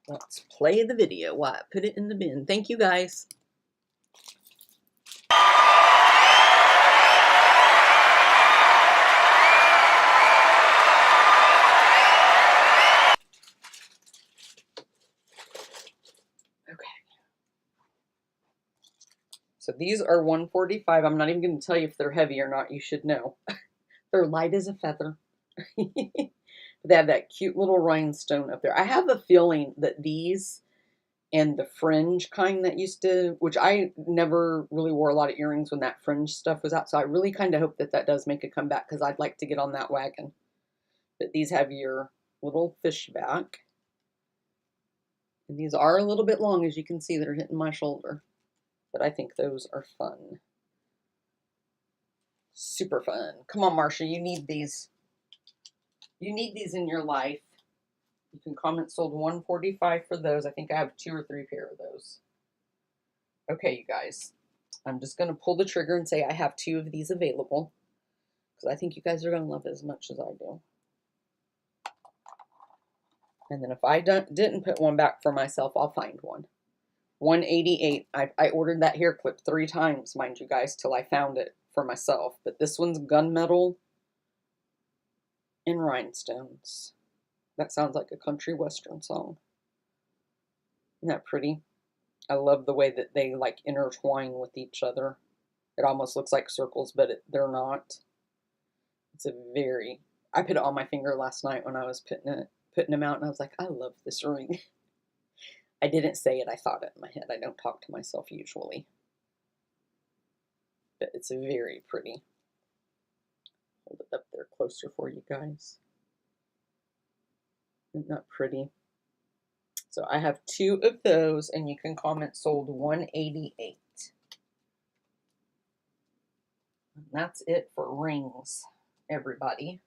Let's play the video while I put it in the bin. Thank you, guys. So these are $145. I'm not even going to tell you if they're heavy or not. You should know. They're light as a feather. They have that cute little rhinestone up there. I have a feeling that these and the fringe kind that used to, which I never really wore a lot of earrings when that fringe stuff was out. So I really kind of hope that that does make a comeback because I'd like to get on that wagon. But these have your little fish back. And these are a little bit long, as you can see. They're hitting my shoulder. But I think those are fun. Super fun. Come on, Marcia, you need these. You need these in your life. You can comment sold $145 for those. I think I have 2 or 3 pair of those. Okay, you guys. I'm just going to pull the trigger and say I have 2 of these available. Because I think you guys are going to love it as much as I do. And then if I didn't put one back for myself, I'll find one. $188. I ordered that hair clip 3 times, mind you guys, till I found it for myself. But this one's gunmetal and rhinestones. That sounds like a country western song. Isn't that pretty? I love the way that they like intertwine with each other. It almost looks like circles, but they're not. It's a very... I put it on my finger last night when I was putting them out, and I was like, I love this ring. I didn't say it, I thought it in my head. I don't talk to myself usually. But it's very pretty. Hold it up there closer for you guys. Isn't that pretty? So I have 2 of those, and you can comment sold $188. And that's it for rings, everybody.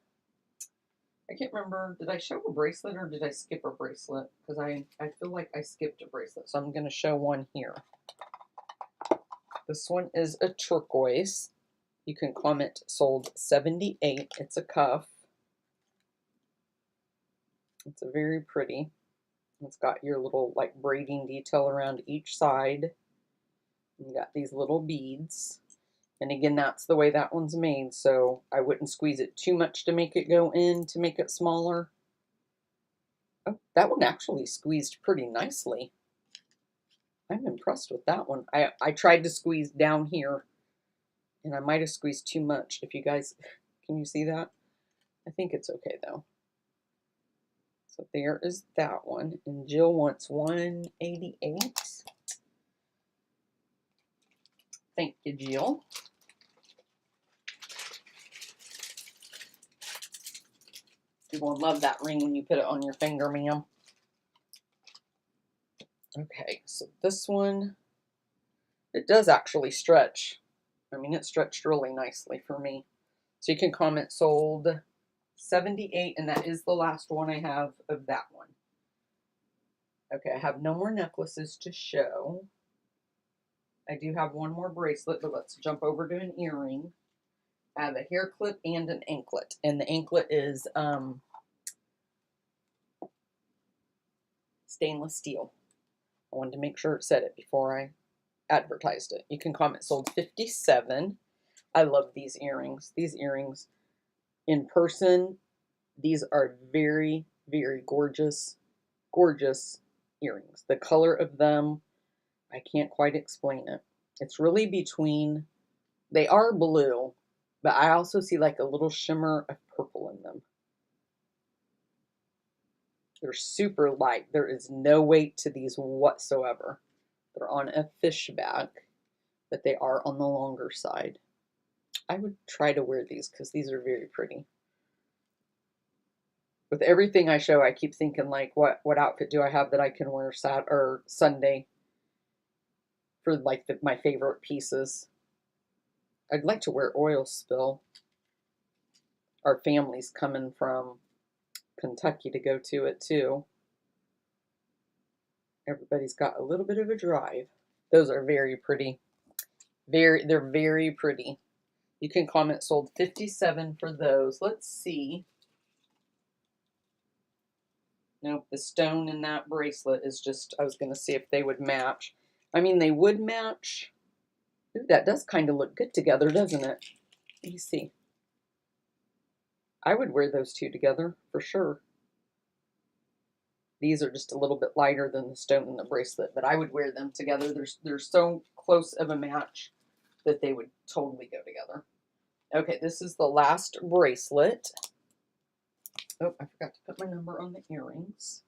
I can't remember, did I show a bracelet or did I skip a bracelet? Because I feel like I skipped a bracelet, so I'm going to show one here. This one is a turquoise. You can comment sold $78. It's a cuff. It's a very pretty. It's got your little like braiding detail around each side. You got these little beads. And again, that's the way that one's made, so I wouldn't squeeze it too much to make it go in to make it smaller. Oh, that one actually squeezed pretty nicely. I'm impressed with that one. I tried to squeeze down here, and I might have squeezed too much. If you guys, can you see that? I think it's okay though. So there is that one, and Jill wants $188. Thank you, Jill. People love that ring when you put it on your finger, ma'am. Okay, so this one, it does actually stretch. I mean, it stretched really nicely for me. So you can comment sold $78, and that is the last one I have of that one. Okay, I have no more necklaces to show. I do have one more bracelet, but let's jump over to an earring. I have a hair clip and an anklet, and the anklet is stainless steel. I wanted to make sure it said it before I advertised it. You can comment sold $57. I love these earrings. These earrings in person, these are very, very gorgeous, gorgeous earrings. The color of them, I can't quite explain it. It's really between, they are blue, but I also see like a little shimmer of purple in them. They're super light. There is no weight to these whatsoever. They're on a fish back, but they are on the longer side. I would try to wear these because these are very pretty. With everything I show, I keep thinking like, what outfit do I have that I can wear Saturday or Sunday for like my favorite pieces? I'd like to wear oil spill. Our family's coming from Kentucky to go to it too. Everybody's got a little bit of a drive. Those are very pretty. They're very pretty. You can comment sold $57 for those. Let's see. Nope, the stone in that bracelet is just, I was going to see if they would match. I mean, they would match. Ooh, that does kind of look good together, doesn't it? Let me see. I would wear those two together for sure. These are just a little bit lighter than the stone in the bracelet, but I would wear them together. They're so close of a match that they would totally go together. Okay, this is the last bracelet. Oh, I forgot to put my number on the earrings.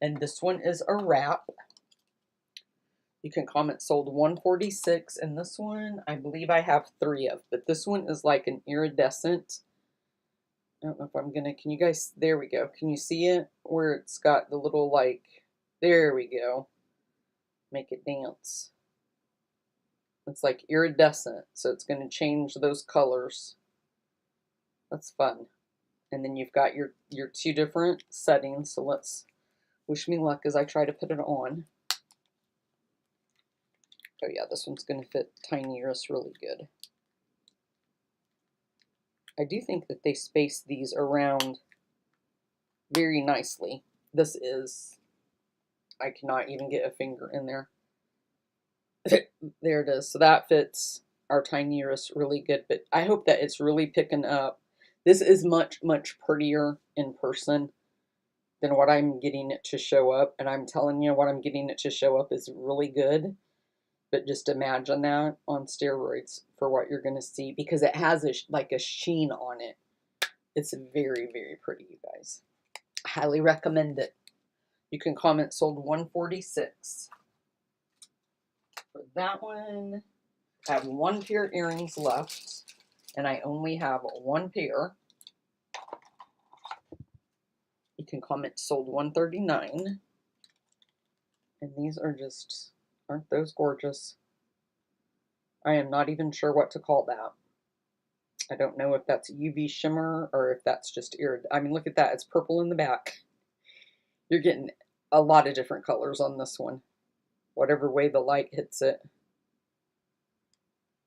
And this one is a wrap. You can comment sold $146, and this one I believe I have 3 of, but this one is like an iridescent. I don't know if I'm gonna, can you guys, there we go. Can you see it? Where it's got the little like, there we go. Make it dance. It's like iridescent, so it's gonna change those colors. That's fun. And then you've got your 2 different settings, so let's wish me luck as I try to put it on. Oh yeah, this one's gonna fit tiny ears really good. I do think that they space these around very nicely. This is, I cannot even get a finger in there. There it is. So that fits our tiny ears really good, but I hope that it's really picking up. This is much, much prettier in person than what I'm getting it to show up. And I'm telling you, what I'm getting it to show up is really good. But just imagine that on steroids for what you're going to see, because it has like a sheen on it. It's very, very pretty, you guys. I highly recommend it. You can comment sold $146. For that one, I have 1 pair of earrings left, and I only have 1 pair. You can comment sold $139. And these are just, aren't those gorgeous? I am not even sure what to call that. I don't know if that's UV shimmer or if that's just I mean, look at that. It's purple in the back. You're getting a lot of different colors on this one. Whatever way the light hits it.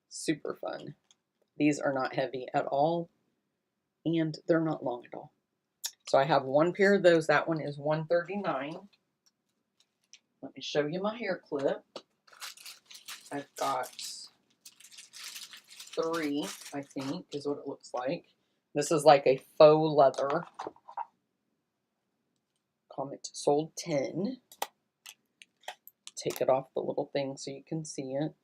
Super fun. These are not heavy at all. And they're not long at all. So I have one pair of those. That one is $139. Let me show you my hair clip. I've got 3, I think, is what it looks like. This is like a faux leather. Comment sold 10. Take it off the little thing so you can see it.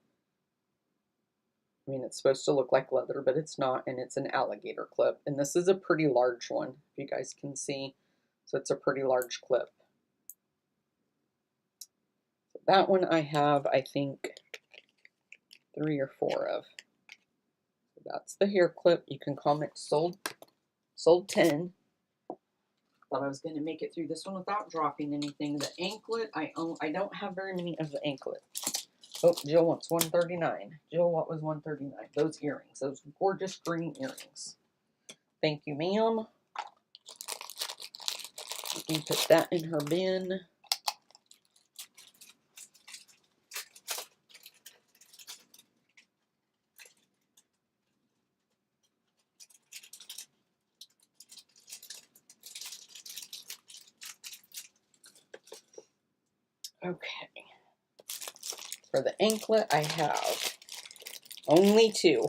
I mean, it's supposed to look like leather, but it's not, and it's an alligator clip. And this is a pretty large one, if you guys can see. So it's a pretty large clip. So that one I have, I think, 3 or 4 of. So that's the hair clip. You can comment sold 10. Thought I was going to make it through this one without dropping anything. The anklet, I don't have very many of the anklet. Oh, Jill wants $139. Jill, what was $139? Those earrings, those gorgeous green earrings. Thank you, ma'am. Let me put that in her bin. Okay. For the anklet, I have only 2.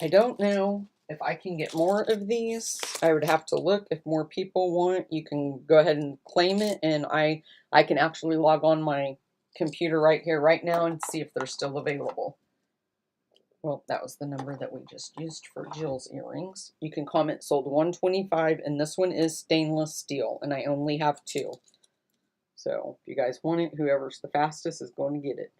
I don't know if I can get more of these. I would have to look. If more people want, you can go ahead and claim it, and I can actually log on my computer right here, right now, and see if they're still available. Well, that was the number that we just used for Jill's earrings. You can comment sold $125, and this one is stainless steel, and I only have 2. So if you guys want it, whoever's the fastest is going to get it.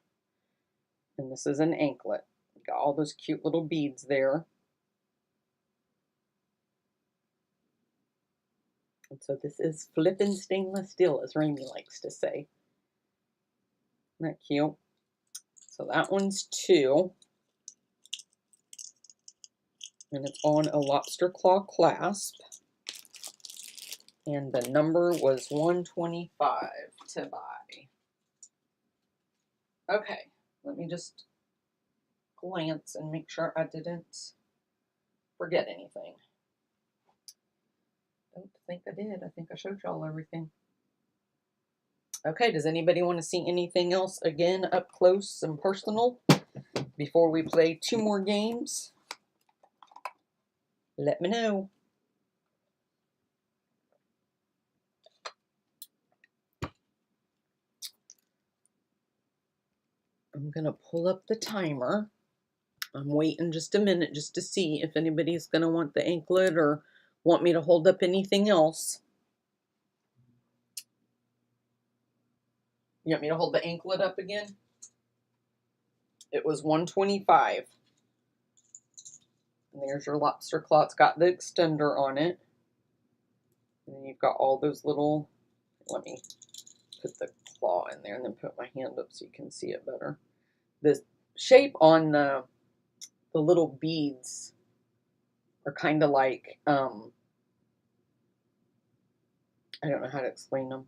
And this is an anklet. Got all those cute little beads there. And so this is flippin' stainless steel, as Raimi likes to say. Isn't that cute? So that one's 2. And it's on a lobster claw clasp. And the number was $125 to buy. Okay, let me just glance and make sure I didn't forget anything. I don't think I did. I think I showed y'all everything. Okay, does anybody want to see anything else again up close and personal before we play 2 more games? Let me know. I'm going to pull up the timer. I'm waiting just a minute just to see if anybody's going to want the anklet or want me to hold up anything else. You want me to hold the anklet up again? It was $125. And there's your lobster claw. It's got the extender on it. And then you've got all those little, let me put the claw in there and then put my hand up so you can see it better. The shape on the little beads are kind of like, I don't know how to explain them.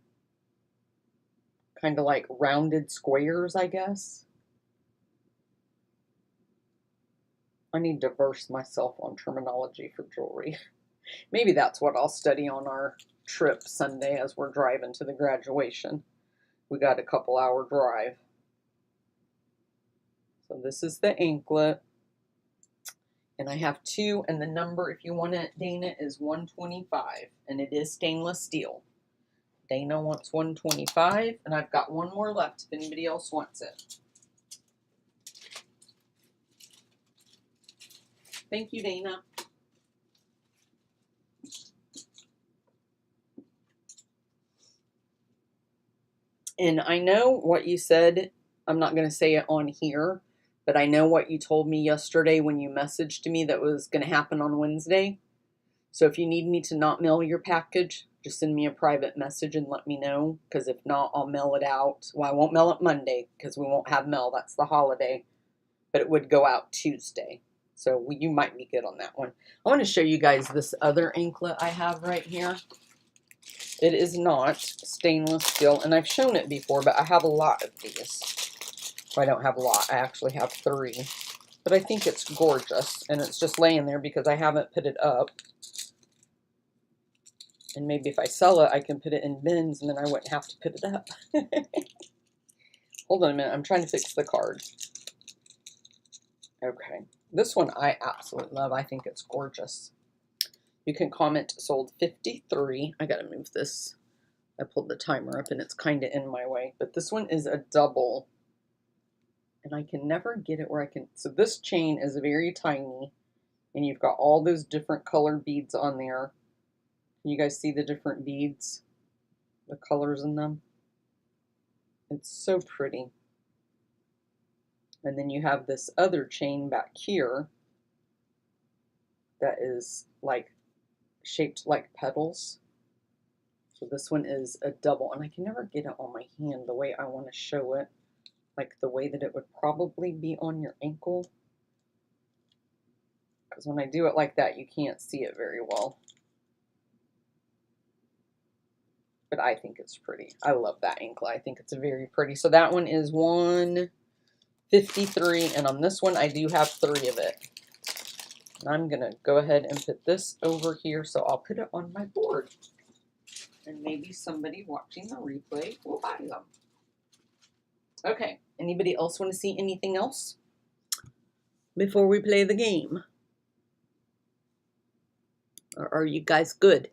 Kind of like rounded squares, I guess. I need to verse myself on terminology for jewelry. Maybe that's what I'll study on our trip Sunday as we're driving to the graduation. We got a couple hour drive. So this is the anklet. And I have 2, and the number, if you want it, Dana, is $125. And it is stainless steel. Dana wants $125, and I've got 1 more left if anybody else wants it. Thank you, Dana. And I know what you said. I'm not going to say it on here, but I know what you told me yesterday when you messaged me that was going to happen on Wednesday. So if you need me to not mail your package, just send me a private message and let me know, because if not, I'll mail it out. Well, I won't mail it Monday because we won't have mail. That's the holiday. But it would go out Tuesday. So you might be good on that one. I want to show you guys this other inklet I have right here. It is not stainless steel, and I've shown it before, but I have a lot of these. Well, I don't have a lot. I actually have 3. But I think it's gorgeous, and it's just laying there because I haven't put it up. And maybe if I sell it, I can put it in bins, and then I wouldn't have to put it up. Hold on a minute. I'm trying to fix the card. Okay. This one I absolutely love. I think it's gorgeous. You can comment sold 53. I got to move this. I pulled the timer up, and it's kind of in my way. But this one is a double. And I can never get it where I can. So this chain is very tiny. And you've got all those different colored beads on there. Can you guys see the different beads? The colors in them? It's so pretty. And then you have this other chain back here that is like shaped like petals. So this one is a double, and I can never get it on my hand the way I want to show it, like the way that it would probably be on your ankle. Because when I do it like that, you can't see it very well. But I think it's pretty. I love that anklet. I think it's very pretty. So that one is 153, and on this one I do have 3 of it. And I'm gonna go ahead and put this over here, so I'll put it on my board. And maybe somebody watching the replay will buy them. Okay, anybody else want to see anything else before we play the game? Or are you guys good?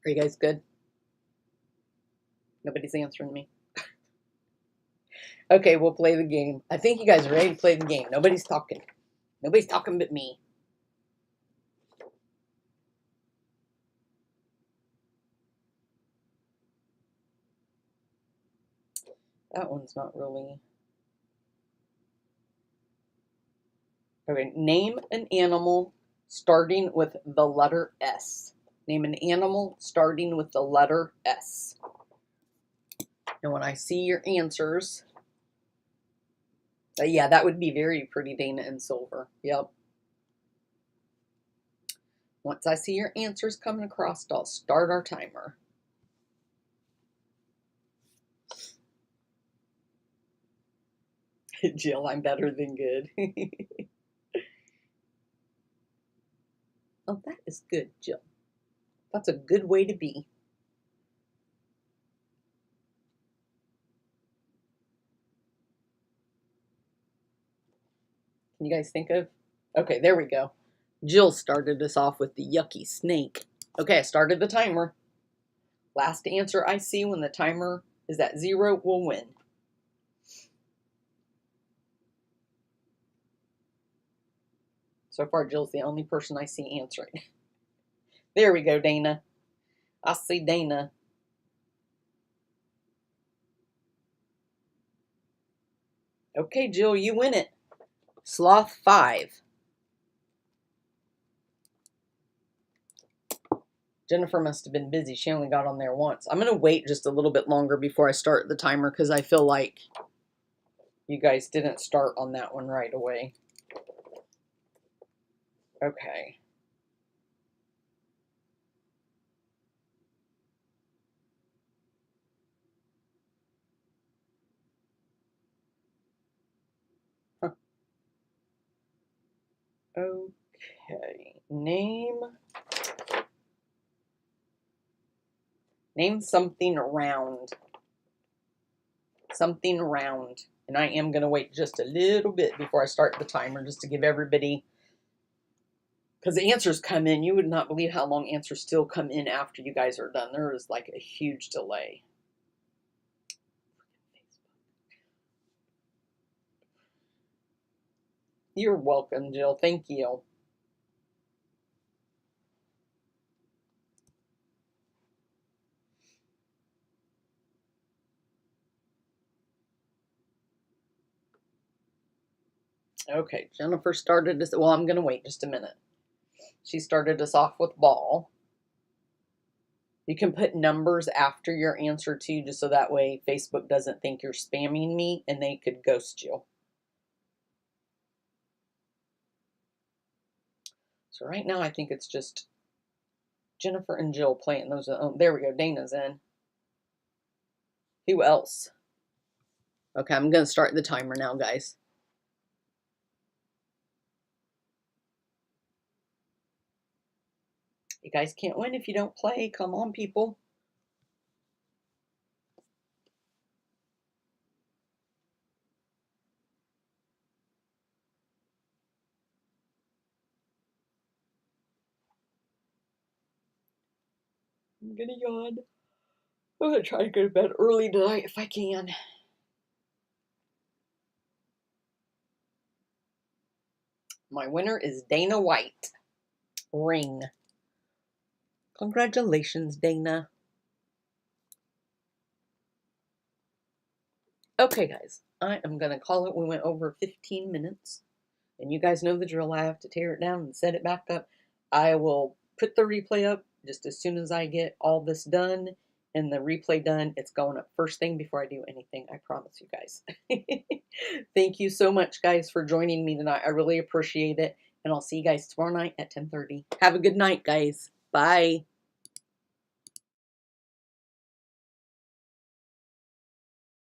Are you guys good? Nobody's answering me. Okay, we'll play the game. I think you guys are ready to play the game. Nobody's talking. Nobody's talking but me. That one's not really. Okay, name an animal starting with the letter S. Name an animal starting with the letter S. And when I see your answers, yeah, that would be very pretty, Dana, in silver. Yep. Once I see your answers coming across, I'll start our timer. Jill, I'm better than good. Oh, that is good, Jill. That's a good way to be. Can you guys think of? Okay, there we go. Jill started us off with the yucky snake. Okay, I started the timer. Last answer I see when the timer is at 0 will win. So far, Jill's the only person I see answering. There we go, Dana. I see Dana. Okay, Jill, you win it. Sloth 5. Jennifer must have been busy. She only got on there once. I'm going to wait just a little bit longer before I start the timer because I feel like you guys didn't start on that one right away. Okay. Huh. Okay. Name something round. Something round. And I am going to wait just a little bit before I start the timer just to give everybody, because the answers come in. You would not believe how long answers still come in after you guys are done. There is like a huge delay. You're welcome, Jill. Thank you. Okay, Jennifer started us. Well, I'm going to wait just a minute. She started us off with ball. You can put numbers after your answer too, just so that way Facebook doesn't think you're spamming me and they could ghost you. So right now I think it's just Jennifer and Jill playing those. Oh, there we go. Dana's in. Who else? Okay, I'm going to start the timer now, guys. You guys can't win if you don't play. Come on, people. I'm gonna yawn. I'm gonna try to go to bed early tonight if I can. My winner is Dana White. Ring. Congratulations, Dana. Okay, guys. I am gonna call it. We went over 15 minutes. And you guys know the drill. I have to tear it down and set it back up. I will put the replay up just as soon as I get all this done and the replay done. It's going up first thing before I do anything. I promise you guys. Thank you so much, guys, for joining me tonight. I really appreciate it. And I'll see you guys tomorrow night at 10:30. Have a good night, guys. Bye.